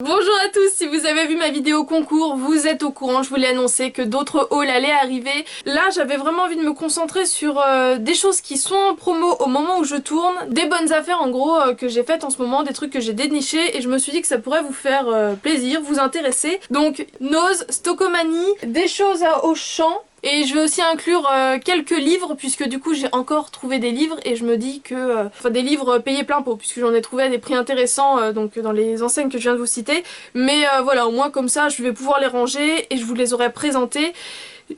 Bonjour à tous, si vous avez vu ma vidéo concours, vous êtes au courant, je voulais annoncer que d'autres hauls allaient arriver. Là, j'avais vraiment envie de me concentrer sur des choses qui sont en promo au moment où je tourne, des bonnes affaires en gros que j'ai faites en ce moment, des trucs que j'ai dénichés et je me suis dit que ça pourrait vous faire plaisir, vous intéresser. Donc, Nose, Stockomanie, des choses à Auchan. Et je vais aussi inclure quelques livres puisque du coup j'ai encore trouvé des livres et je me dis que... Enfin des livres payés plein pot puisque j'en ai trouvé à des prix intéressants donc dans les enseignes que je viens de vous citer. Mais voilà, au moins comme ça je vais pouvoir les ranger et je vous les aurai présentés.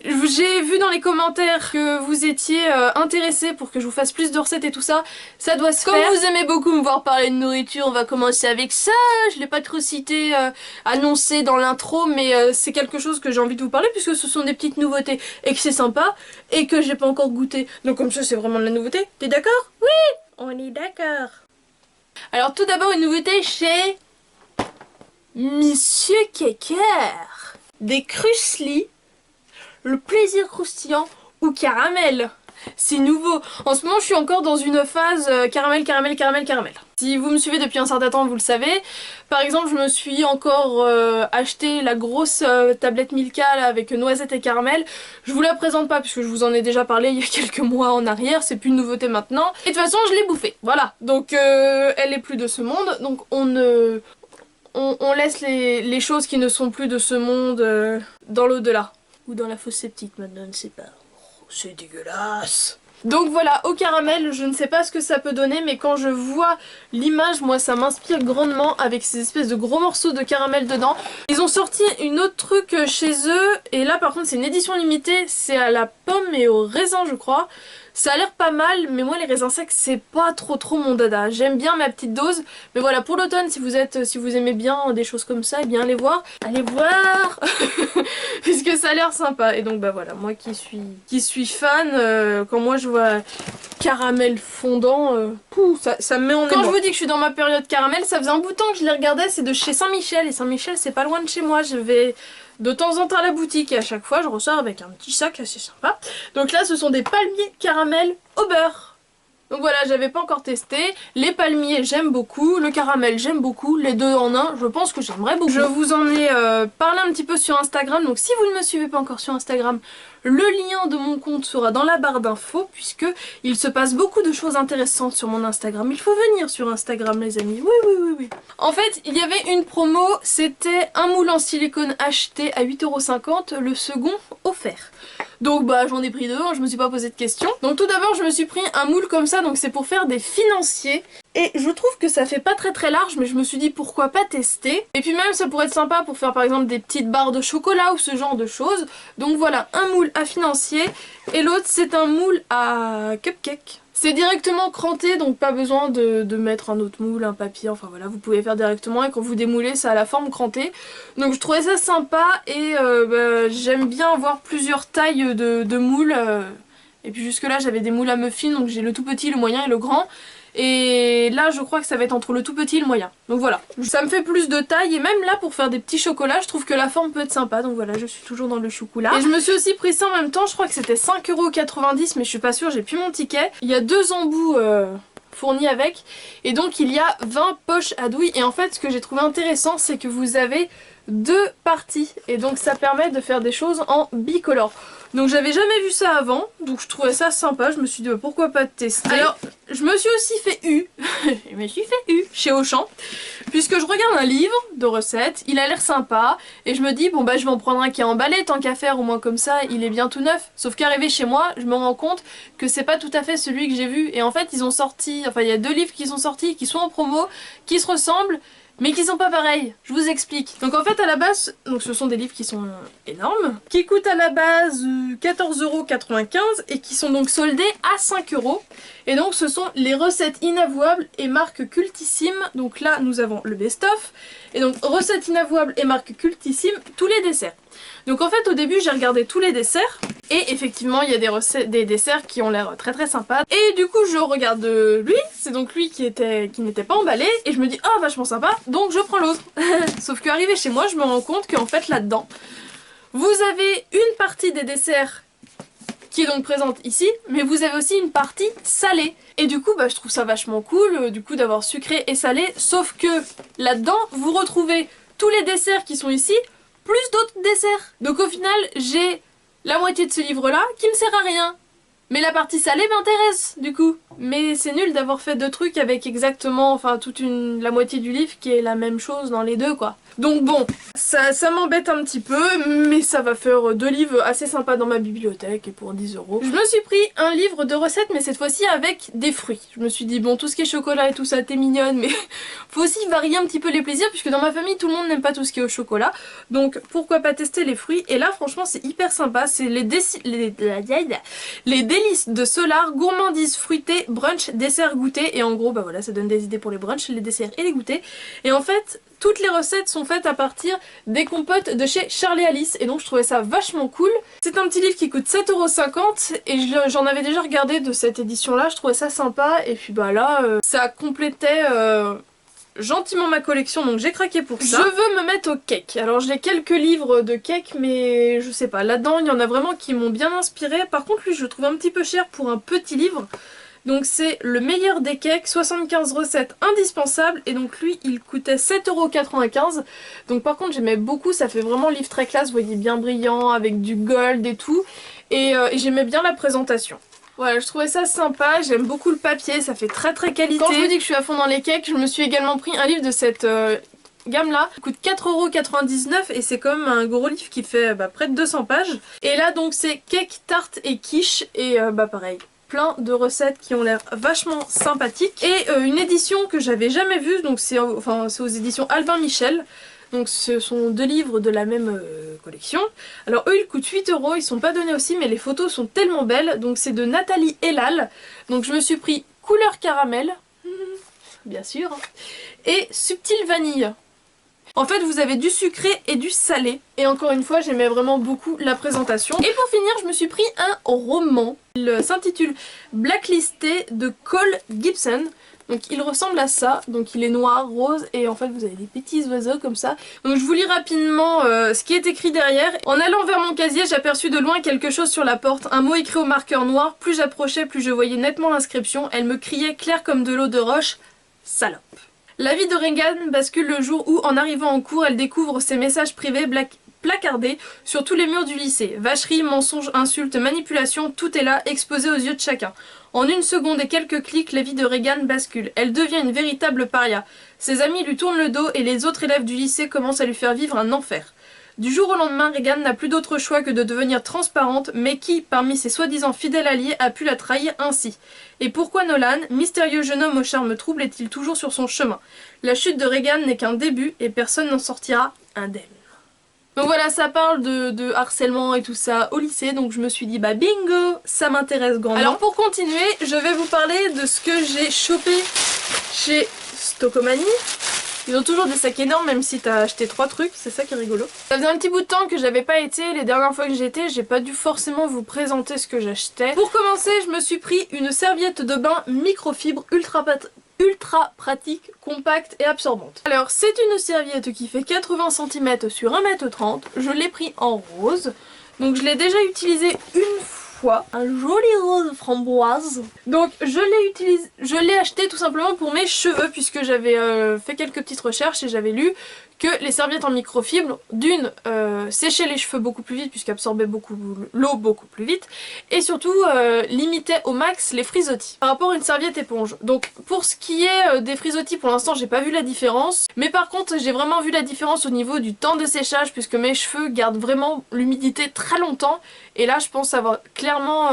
J'ai vu dans les commentaires que vous étiez intéressés pour que je vous fasse plus de recettes et tout ça. Ça doit se faire. Comme vous aimez beaucoup me voir parler de nourriture, on va commencer avec ça. Je l'ai pas trop cité, annoncé dans l'intro, mais c'est quelque chose que j'ai envie de vous parler puisque ce sont des petites nouveautés et que c'est sympa et que j'ai pas encore goûté. Donc comme ça c'est vraiment de la nouveauté. T'es d'accord? Oui, on est d'accord. Alors tout d'abord une nouveauté chez Monsieur Keker. Des Cruchely. Le plaisir croustillant ou caramel. C'est nouveau. En ce moment, je suis encore dans une phase caramel, caramel, caramel, caramel. Si vous me suivez depuis un certain temps, vous le savez. Par exemple, je me suis encore acheté la grosse tablette Milka là, avec noisette et caramel. Je vous la présente pas puisque je vous en ai déjà parlé il y a quelques mois en arrière. C'est plus une nouveauté maintenant. Et de toute façon, je l'ai bouffée. Voilà. Donc, elle est plus de ce monde. Donc, on laisse les choses qui ne sont plus de ce monde dans l'au-delà. Ou dans la fosse septique maintenant, je ne sais pas. Oh, c'est dégueulasse. Donc voilà, au caramel, je ne sais pas ce que ça peut donner, mais quand je vois l'image, moi ça m'inspire grandement avec ces espèces de gros morceaux de caramel dedans. Ils ont sorti une autre truc chez eux, et là par contre c'est une édition limitée, c'est à la pomme et au raisin je crois. Ça a l'air pas mal, mais moi les raisins secs c'est pas trop mon dada. J'aime bien ma petite dose, mais voilà pour l'automne si vous aimez bien des choses comme ça, eh bien allez voir puisque ça a l'air sympa. Et donc bah voilà, moi qui suis fan, quand moi je vois caramel fondant, ça me met en émoi. Quand je vous dis que je suis dans ma période caramel, ça faisait un bout de temps que je les regardais, c'est de chez Saint-Michel, et Saint-Michel c'est pas loin de chez moi, je vais de temps en temps à la boutique et à chaque fois je ressors avec un petit sac assez sympa. Donc là ce sont des palmiers caramel au beurre. Donc voilà, j'avais pas encore testé. Les palmiers j'aime beaucoup, le caramel j'aime beaucoup, les deux en un je pense que j'aimerais beaucoup. Je vous en ai parlé un petit peu sur Instagram, donc si vous ne me suivez pas encore sur Instagram, le lien de mon compte sera dans la barre d'infos puisque il se passe beaucoup de choses intéressantes sur mon Instagram. Il faut venir sur Instagram les amis, oui. En fait, il y avait une promo, c'était un moule en silicone acheté à 8,50 €, le second offert. Donc bah j'en ai pris deux, je me suis pas posé de questions. Donc tout d'abord je me suis pris un moule comme ça, donc c'est pour faire des financiers. Et je trouve que ça fait pas très large, mais je me suis dit pourquoi pas tester. Et puis même ça pourrait être sympa pour faire par exemple des petites barres de chocolat ou ce genre de choses. Donc voilà, un moule à financier et l'autre c'est un moule à cupcake. C'est directement cranté, donc pas besoin de mettre un autre moule, un papier, enfin voilà, vous pouvez faire directement et quand vous démoulez ça a la forme crantée. Donc je trouvais ça sympa et j'aime bien avoir plusieurs tailles de moules. Et puis jusque là j'avais des moules à muffins, donc j'ai le tout petit, le moyen et le grand. Et là je crois que ça va être entre le tout petit et le moyen. Donc voilà, ça me fait plus de taille et même là pour faire des petits chocolats je trouve que la forme peut être sympa. Donc voilà, je suis toujours dans le chocolat. Et je me suis aussi pris ça en même temps, je crois que c'était 5,90 € mais je suis pas sûre, j'ai plus mon ticket. Il y a deux embouts fournis avec et donc il y a 20 poches à douille. Et en fait ce que j'ai trouvé intéressant c'est que vous avez deux parties et donc ça permet de faire des choses en bicolore. Donc j'avais jamais vu ça avant, donc je trouvais ça sympa, je me suis dit pourquoi pas tester. Alors je me suis aussi fait chez Auchan, puisque je regarde un livre de recettes, il a l'air sympa, et je me dis bon bah je vais en prendre un qui est emballé tant qu'à faire, au moins comme ça il est bien tout neuf. Sauf qu'arrivé chez moi, je me rends compte que c'est pas tout à fait celui que j'ai vu, et en fait ils ont sorti, enfin il y a deux livres qui sont sortis, qui sont en promo, qui se ressemblent, mais qui sont pas pareils, je vous explique. Donc en fait à la base, donc ce sont des livres qui sont énormes, qui coûtent à la base 14,95 € et qui sont donc soldés à 5 €. Et donc ce sont les recettes inavouables et marques cultissimes. Donc là nous avons le best-of. Et donc recettes inavouables et marques cultissimes, tous les desserts. Donc en fait au début j'ai regardé tous les desserts. Et effectivement il y a des desserts qui ont l'air très sympas. Et du coup je regarde lui, c'est donc lui qui n'était pas emballé. Et je me dis oh vachement sympa, donc je prends l'autre. Sauf qu'arrivé chez moi je me rends compte qu'en fait là-dedans vous avez une partie des desserts qui est donc présente ici, mais vous avez aussi une partie salée. Et du coup, bah, je trouve ça vachement cool, du coup, d'avoir sucré et salé, sauf que là-dedans, vous retrouvez tous les desserts qui sont ici, plus d'autres desserts. Donc au final, j'ai la moitié de ce livre-là qui me sert à rien. Mais la partie salée m'intéresse, du coup. Mais c'est nul d'avoir fait 2 trucs avec exactement, enfin, la moitié du livre qui est la même chose dans les deux, quoi. Donc bon, ça m'embête un petit peu, mais ça va faire 2 livres assez sympas dans ma bibliothèque et pour 10 €. Je me suis pris un livre de recettes, mais cette fois-ci avec des fruits. Je me suis dit, bon, tout ce qui est chocolat et tout ça, t'es mignonne, mais faut aussi varier un petit peu les plaisirs, puisque dans ma famille, tout le monde n'aime pas tout ce qui est au chocolat. Donc pourquoi pas tester les fruits. Et là, franchement, c'est hyper sympa. C'est les délices de Solar, gourmandise fruitée, brunch, dessert, goûter. Et en gros, bah voilà, ça donne des idées pour les brunchs, les desserts et les goûters. Et en fait, toutes les recettes sont faites à partir des compotes de chez Charlie Alice. Et donc je trouvais ça vachement cool. C'est un petit livre qui coûte 7,50 € et j'en avais déjà regardé de cette édition là. Je trouvais ça sympa. Et puis bah là, ça complétait gentiment ma collection, donc j'ai craqué pour ça. Je veux me mettre au cake. Alors j'ai quelques livres de cake, mais je sais pas. Là-dedans, il y en a vraiment qui m'ont bien inspiré. Par contre, lui, je le trouve un petit peu cher pour un petit livre. Donc c'est le meilleur des cakes, 75 recettes indispensables, et donc lui il coûtait 7,95 €. Donc par contre j'aimais beaucoup, ça fait vraiment livre très classe, vous voyez, bien brillant, avec du gold et tout, et j'aimais bien la présentation. Voilà, je trouvais ça sympa, j'aime beaucoup le papier, ça fait très qualité. Quand je vous dis que je suis à fond dans les cakes, je me suis également pris un livre de cette gamme là, il coûte 4,99 € et c'est comme un gros livre qui fait près de 200 pages. Et là donc c'est cake, tarte et quiche, et pareil, plein de recettes qui ont l'air vachement sympathiques. Et une édition que j'avais jamais vue, donc c'est aux éditions Albin Michel. Donc ce sont 2 livres de la même collection. Alors eux ils coûtent 8 €, ils sont pas donnés aussi, mais les photos sont tellement belles. Donc c'est de Nathalie Elal. Donc je me suis pris couleur caramel, bien sûr, et subtil vanille. En fait vous avez du sucré et du salé. Et encore une fois j'aimais vraiment beaucoup la présentation. Et pour finir je me suis pris un roman. Il s'intitule Blacklisté de Cole Gibson. Donc il ressemble à ça, donc il est noir, rose, et en fait vous avez des petits oiseaux comme ça. Donc je vous lis rapidement ce qui est écrit derrière. En allant vers mon casier, j'aperçus de loin quelque chose sur la porte, un mot écrit au marqueur noir. Plus j'approchais, plus je voyais nettement l'inscription. Elle me criait clair comme de l'eau de roche, salope. La vie de Regan bascule le jour où, en arrivant en cours, elle découvre ses messages privés placardés sur tous les murs du lycée. Vacheries, mensonges, insultes, manipulations, tout est là, exposé aux yeux de chacun. En une seconde et quelques clics, la vie de Regan bascule. Elle devient une véritable paria. Ses amis lui tournent le dos et les autres élèves du lycée commencent à lui faire vivre un enfer. Du jour au lendemain, Regan n'a plus d'autre choix que de devenir transparente, mais qui, parmi ses soi-disant fidèles alliés, a pu la trahir ainsi? Et pourquoi Nolan, mystérieux jeune homme au charme trouble, est-il toujours sur son chemin? La chute de Regan n'est qu'un début et personne n'en sortira indemne. Donc voilà, ça parle de harcèlement et tout ça au lycée, donc je me suis dit bah bingo, ça m'intéresse grandement. Alors pour continuer, je vais vous parler de ce que j'ai chopé chez Stockomanie. Ils ont toujours des sacs énormes même si t'as acheté 3 trucs, c'est ça qui est rigolo. Ça faisait un petit bout de temps que j'avais pas été, les dernières fois que j'y étais, j'ai pas dû forcément vous présenter ce que j'achetais. Pour commencer, je me suis pris une serviette de bain microfibre ultra pratique, compacte et absorbante. Alors c'est une serviette qui fait 80 cm sur 1,30 m, je l'ai pris en rose, donc je l'ai déjà utilisé une fois, un joli rose framboise. Donc je l'ai acheté tout simplement pour mes cheveux puisque j'avais fait quelques petites recherches et j'avais lu que les serviettes en microfibre, d'une, séchaient les cheveux beaucoup plus vite puisqu'absorbaient l'eau beaucoup plus vite, et surtout limitaient au max les frisottis par rapport à une serviette éponge. Donc pour ce qui est des frisottis, pour l'instant j'ai pas vu la différence, mais par contre j'ai vraiment vu la différence au niveau du temps de séchage puisque mes cheveux gardent vraiment l'humidité très longtemps, et là je pense avoir clairement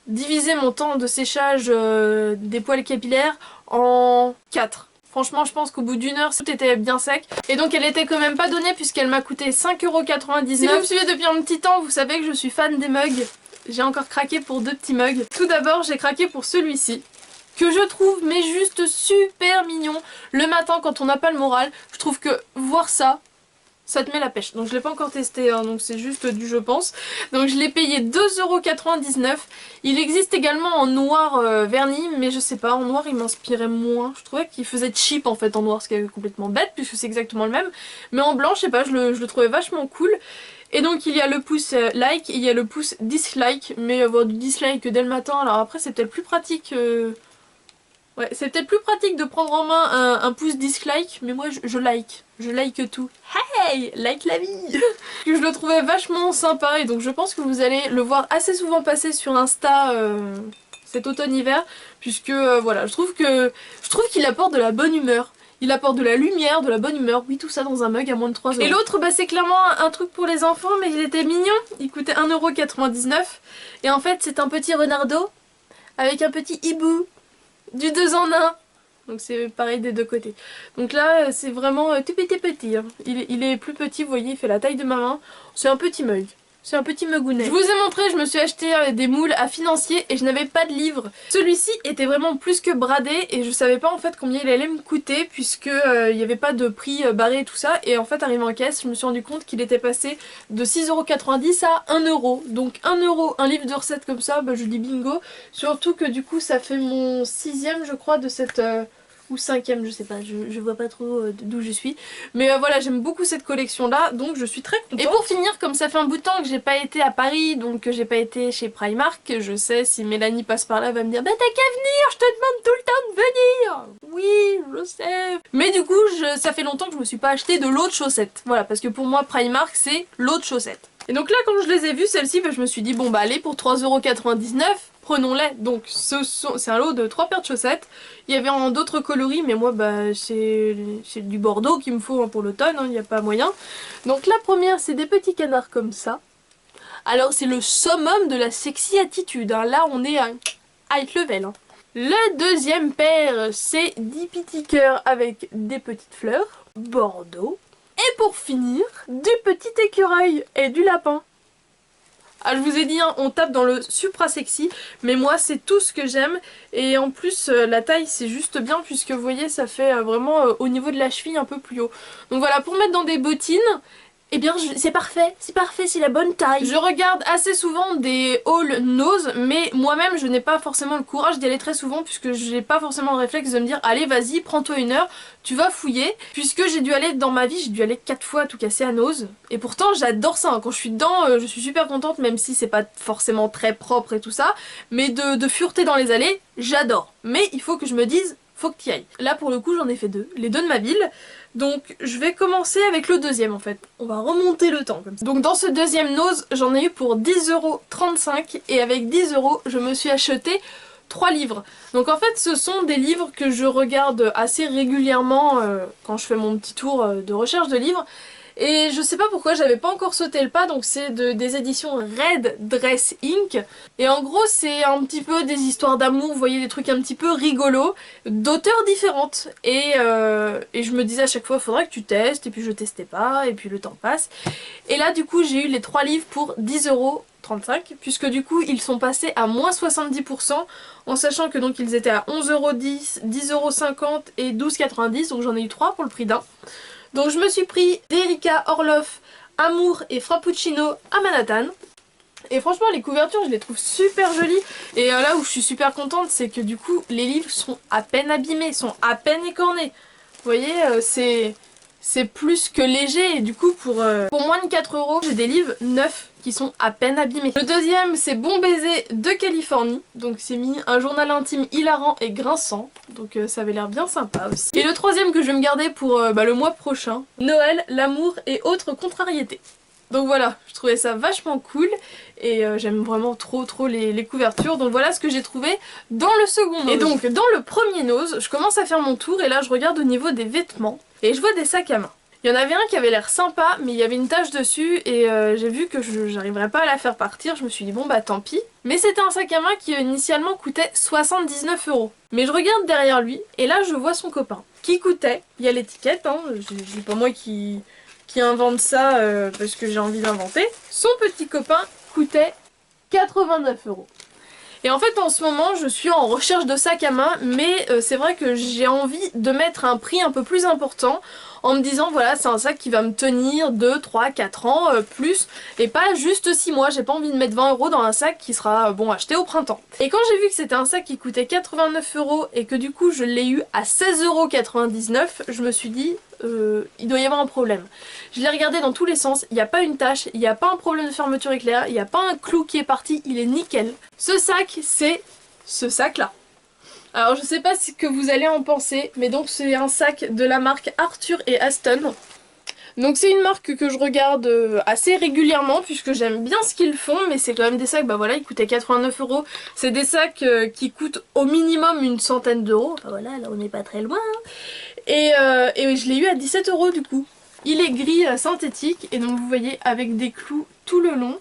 divisé mon temps de séchage des poils capillaires en 4. Franchement je pense qu'au bout d'1 heure tout était bien sec. Et donc elle était quand même pas donnée puisqu'elle m'a coûté 5,99 €. Si vous me suivez depuis un petit temps, vous savez que je suis fan des mugs. J'ai encore craqué pour 2 petits mugs. Tout d'abord j'ai craqué pour celui-ci, que je trouve mais juste super mignon. Le matin quand on n'a pas le moral, je trouve que voir ça, ça te met la pêche. Donc je l'ai pas encore testé, hein, donc c'est juste du je pense. Donc je l'ai payé 2,99 €. Il existe également en noir verni, mais je sais pas, en noir il m'inspirait moins. Je trouvais qu'il faisait cheap en fait en noir, ce qui est complètement bête puisque c'est exactement le même. Mais en blanc, je sais pas, je le trouvais vachement cool. Et donc il y a le pouce like, il y a le pouce dislike, mais avoir du dislike dès le matin, alors après c'est peut-être plus pratique Ouais, c'est peut-être plus pratique de prendre en main un pouce dislike, mais moi je like. Je like tout. Hey, like la vie. Je le trouvais vachement sympa et donc je pense que vous allez le voir assez souvent passer sur Insta cet automne-hiver, puisque voilà, je trouve qu'il apporte de la bonne humeur. Il apporte de la lumière, de la bonne humeur, oui tout ça dans un mug à moins de 3 €. Et l'autre bah, c'est clairement un truc pour les enfants, mais il était mignon, il coûtait 1,99 € et en fait c'est un petit renardeau avec un petit hibou. Du 2 en 1. Donc c'est pareil des deux côtés. Donc là c'est vraiment tout petit. Hein. Il est plus petit, vous voyez, il fait la taille de ma main. C'est un petit mug. C'est un petit mugounet. Je vous ai montré, je me suis acheté des moules à financier et je n'avais pas de livre. Celui-ci était vraiment plus que bradé et je savais pas en fait combien il allait me coûter puisque il n'y avait pas de prix barré et tout ça. Et en fait arrivé en caisse, je me suis rendu compte qu'il était passé de 6,90 € à 1 €. Donc 1 €, un livre de recettes comme ça, bah, je dis bingo. Surtout que du coup ça fait mon 6e je crois de cette... ou 5e, je sais pas, je vois pas trop d'où je suis. Mais voilà, j'aime beaucoup cette collection là, donc je suis très contente. Et pour finir, comme ça fait un bout de temps que j'ai pas été à Paris, donc que j'ai pas été chez Primark, je sais si Mélanie passe par là, elle va me dire bah t'as qu'à venir, je te demande tout le temps de venir. Oui, je sais. Mais du coup, ça fait longtemps que je me suis pas acheté de l'eau de chaussette. Voilà, parce que pour moi Primark c'est l'eau de chaussette. Et donc là quand je les ai vues, celles-ci, bah, je me suis dit bon bah allez pour 3,99 €. Prenons-les. Donc c'est un lot de 3 paires de chaussettes. Il y avait en d'autres coloris mais moi bah c'est du bordeaux qu'il me faut hein, pour l'automne, il n'y a pas moyen. Donc la première c'est des petits canards comme ça. Alors c'est le summum de la sexy attitude, hein. Là on est à high level. Hein. Le deuxième paire c'est 10 petits cœurs avec des petites fleurs, bordeaux. Et pour finir, du petit écureuil et du lapin. Ah, je vous ai dit, hein, on tape dans le supra sexy, mais moi c'est tout ce que j'aime. Et en plus la taille c'est juste bien puisque vous voyez ça fait vraiment au niveau de la cheville un peu plus haut. Donc voilà, pour mettre dans des bottines, eh bien c'est parfait, c'est la bonne taille. Je regarde assez souvent des hauls Nose, mais moi-même je n'ai pas forcément le courage d'y aller très souvent puisque j'ai pas forcément le réflexe de me dire allez vas-y prends-toi 1 heure, tu vas fouiller. Puisque j'ai dû aller dans ma vie, j'ai dû aller 4 fois à tout casser à Nose. Et pourtant j'adore ça, hein. Quand je suis dedans je suis super contente même si c'est pas forcément très propre et tout ça. Mais de fureter dans les allées, j'adore. Mais il faut que je me dise faut que tu y ailles. Là pour le coup j'en ai fait 2, les 2 de ma ville. Donc je vais commencer avec le deuxième en fait. On va remonter le temps comme ça. Donc dans ce deuxième Nose, j'en ai eu pour 10,35 € et avec 10 € je me suis acheté 3 livres. Donc en fait ce sont des livres que je regarde assez régulièrement quand je fais mon petit tour de recherche de livres. Et je sais pas pourquoi j'avais pas encore sauté le pas, donc c'est des éditions Red Dress Inc. Et en gros c'est un petit peu des histoires d'amour, vous voyez, des trucs un petit peu rigolos, d'auteurs différentes. Et je me disais à chaque fois faudrait que tu testes, et puis je testais pas, et puis le temps passe. Et là du coup j'ai eu les 3 livres pour 10,35 €, puisque du coup ils sont passés à moins 70%, en sachant que donc ils étaient à 11,10 €, 10,50 € et 12,90 €, donc j'en ai eu 3 pour le prix d'un. Donc je me suis pris d'Erika Orloff, Amour et Frappuccino à Manhattan. Et franchement les couvertures je les trouve super jolies. Et là où je suis super contente c'est que du coup les livres sont à peine abîmés, sont à peine écornés. Vous voyez c'est plus que léger et du coup pour moins de 4 € j'ai des livres neufs qui sont à peine abîmés. Le deuxième c'est Bon Baiser de Californie, donc c'est mis un journal intime hilarant et grinçant, donc ça avait l'air bien sympa aussi. Et le troisième que je vais me garder pour le mois prochain, Noël, l'amour et autres contrariétés. Donc voilà, je trouvais ça vachement cool et j'aime vraiment trop les couvertures. Donc voilà ce que j'ai trouvé dans le second Nose. Et donc dans le premier Nose, je commence à faire mon tour et là je regarde au niveau des vêtements et je vois des sacs à main. Il y en avait un qui avait l'air sympa mais il y avait une tache dessus et j'ai vu que j'arriverais pas à la faire partir. Je me suis dit bon bah tant pis. Mais c'était un sac à main qui initialement coûtait 79 €. Mais je regarde derrière lui et là je vois son copain qui coûtait, il y a l'étiquette, hein, c'est pas moi qui invente ça parce que j'ai envie d'inventer. Son petit copain coûtait 89 €. Et en fait en ce moment je suis en recherche de sac à main mais c'est vrai que j'ai envie de mettre un prix un peu plus important en me disant voilà c'est un sac qui va me tenir 2, 3, 4 ans plus et pas juste 6 mois, j'ai pas envie de mettre 20 € dans un sac qui sera bon acheté au printemps. Et quand j'ai vu que c'était un sac qui coûtait 89 € et que du coup je l'ai eu à 16,99 €, je me suis dit il doit y avoir un problème. Je l'ai regardé dans tous les sens, il n'y a pas une tache, il n'y a pas un problème de fermeture éclair, il n'y a pas un clou qui est parti, il est nickel. Ce sac c'est ce sac là. Alors je sais pas ce que vous allez en penser, mais donc c'est un sac de la marque Arthur et Aston. Donc c'est une marque que je regarde assez régulièrement puisque j'aime bien ce qu'ils font, mais c'est quand même des sacs, bah voilà, ils coûtaient 89 €. C'est des sacs qui coûtent au minimum une centaine d'euros. Bah voilà, là on n'est pas très loin. Hein. Et je l'ai eu à 17 € du coup. Il est gris synthétique et donc vous voyez avec des clous tout le long.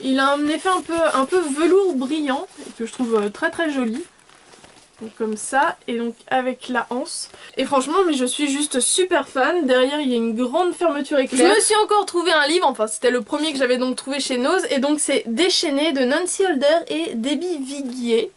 Il a un effet un peu velours brillant que je trouve très très joli. Donc comme ça, et donc avec la anse. Et franchement, mais je suis juste super fan. Derrière, il y a une grande fermeture éclair. Je me suis encore trouvé un livre, enfin c'était le premier que j'avais donc trouvé chez Nose. Et donc c'est Déchaîné de Nancy Holder et Debbie Viguier.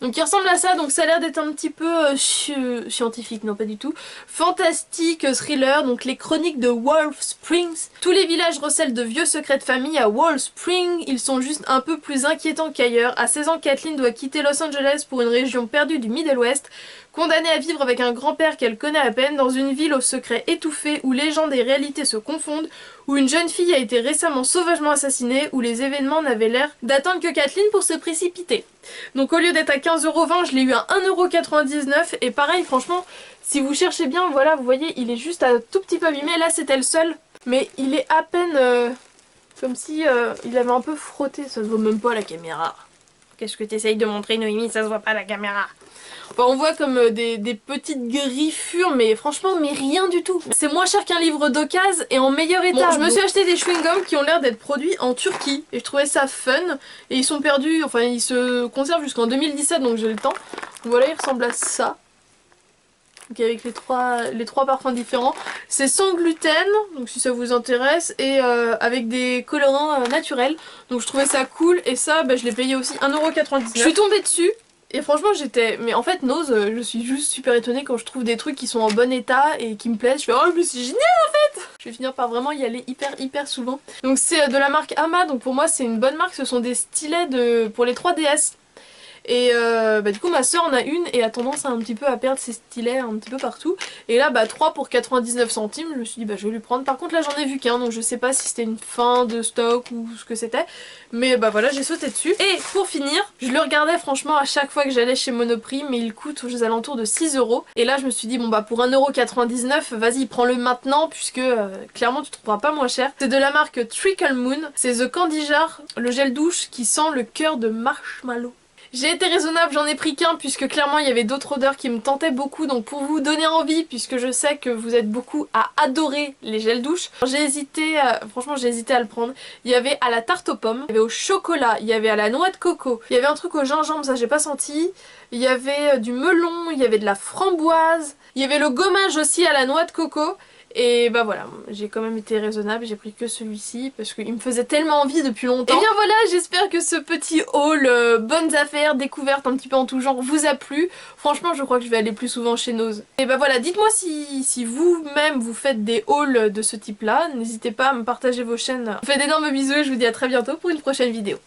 Donc il ressemble à ça, donc ça a l'air d'être un petit peu scientifique, non pas du tout. Fantastique, thriller, donc les chroniques de Wolf Springs. Tous les villages recèlent de vieux secrets de famille à Wolf Springs, ils sont juste un peu plus inquiétants qu'ailleurs. À 16 ans, Kathleen doit quitter Los Angeles pour une région perdue du Middle West. Condamnée à vivre avec un grand-père qu'elle connaît à peine dans une ville aux secrets étouffés où légende et réalité se confondent, où une jeune fille a été récemment sauvagement assassinée, où les événements n'avaient l'air d'attendre que Kathleen pour se précipiter. Donc au lieu d'être à 15,20 €, je l'ai eu à 1,99 € et pareil franchement, si vous cherchez bien, voilà, vous voyez, il est juste un tout petit peu abîmé, là c'était le seul, mais il est à peine comme si il avait un peu frotté, ça se voit même pas à la caméra. Qu'est-ce que t'essayes de montrer Noémie, ça se voit pas à la caméra. Enfin, on voit comme des petites griffures, mais franchement, mais rien du tout. C'est moins cher qu'un livre d'occasion et en meilleur état. Bon, je me suis acheté des chewing-gums qui ont l'air d'être produits en Turquie. Et je trouvais ça fun. Et ils sont perdus, enfin ils se conservent jusqu'en 2017, donc j'ai le temps. Voilà, ils ressemblent à ça. Donc avec les trois parfums différents. C'est sans gluten, donc si ça vous intéresse, et avec des colorants naturels. Donc je trouvais ça cool, et ça, bah, je l'ai payé aussi 1,99 €. Je suis tombée dessus. Et franchement j'étais... Mais en fait Nose, je suis juste super étonnée quand je trouve des trucs qui sont en bon état et qui me plaisent. Je fais oh mais c'est génial en fait. Je vais finir par vraiment y aller hyper souvent. Donc c'est de la marque Ama, donc pour moi c'est une bonne marque. Ce sont des stylets pour les 3DS. Et bah, du coup ma soeur en a une et a tendance un petit peu à perdre ses stylets un petit peu partout. Et là bah 3 pour 99 centimes, je me suis dit bah je vais lui prendre. Par contre là j'en ai vu qu'un, donc je sais pas si c'était une fin de stock ou ce que c'était. Mais bah voilà, j'ai sauté dessus. Et pour finir, je le regardais franchement à chaque fois que j'allais chez Monoprix, mais il coûte aux alentours de 6 €. Et là je me suis dit bon bah pour 1,99 €, vas-y prends-le maintenant puisque clairement tu trouveras pas moins cher. C'est de la marque Trickle Moon, c'est The Candy Jar, le gel douche qui sent le cœur de marshmallow. J'ai été raisonnable, j'en ai pris qu'un puisque clairement il y avait d'autres odeurs qui me tentaient beaucoup, donc pour vous donner envie, puisque je sais que vous êtes beaucoup à adorer les gels douche, j'ai hésité, franchement j'ai hésité à le prendre. Il y avait à la tarte aux pommes, il y avait au chocolat, il y avait à la noix de coco, il y avait un truc au gingembre, ça j'ai pas senti, il y avait du melon, il y avait de la framboise, il y avait le gommage aussi à la noix de coco. Et bah voilà, j'ai quand même été raisonnable, j'ai pris que celui-ci parce qu'il me faisait tellement envie depuis longtemps. Et bien voilà, j'espère que ce petit haul bonnes affaires, découvertes un petit peu en tout genre vous a plu. Franchement je crois que je vais aller plus souvent chez Nose. Et bah voilà, dites-moi si vous-même vous faites des hauls de ce type là, n'hésitez pas à me partager vos chaînes. Je vous fais d'énormes bisous et je vous dis à très bientôt pour une prochaine vidéo.